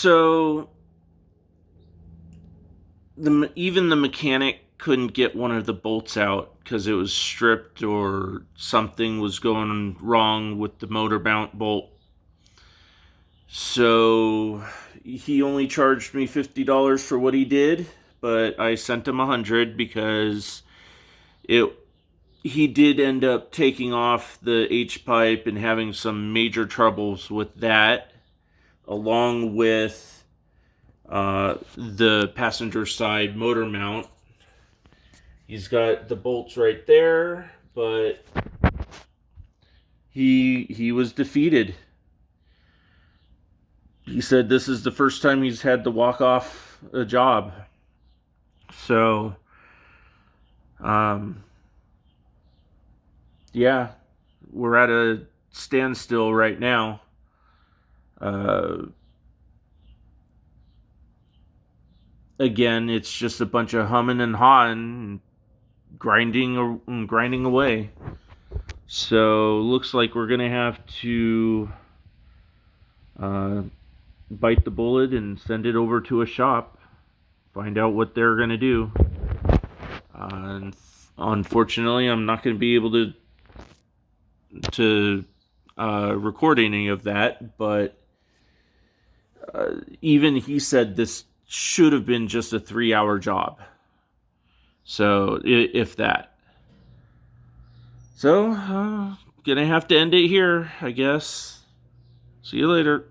So even the mechanic couldn't get one of the bolts out because it was stripped or something was going wrong with the motor mount bolt. So he only charged me $50 for what he did, but I sent him $100 because it he did end up taking off the H pipe and having some major troubles with that, along with the passenger side motor mount. He's got the bolts right there, but he was defeated. He said this is the first time he's had to walk off a job. So, um, yeah, we're at a standstill right now. Uh, Again, it's just a bunch of humming and hawing, grinding away. So looks like we're gonna have to uh, bite the bullet and send it over to a shop, find out what they're gonna do. And unfortunately, I'm not gonna be able to record any of that. But even he said this should have been just a 3-hour job. So if that. So gonna have to end it here, I guess. See you later.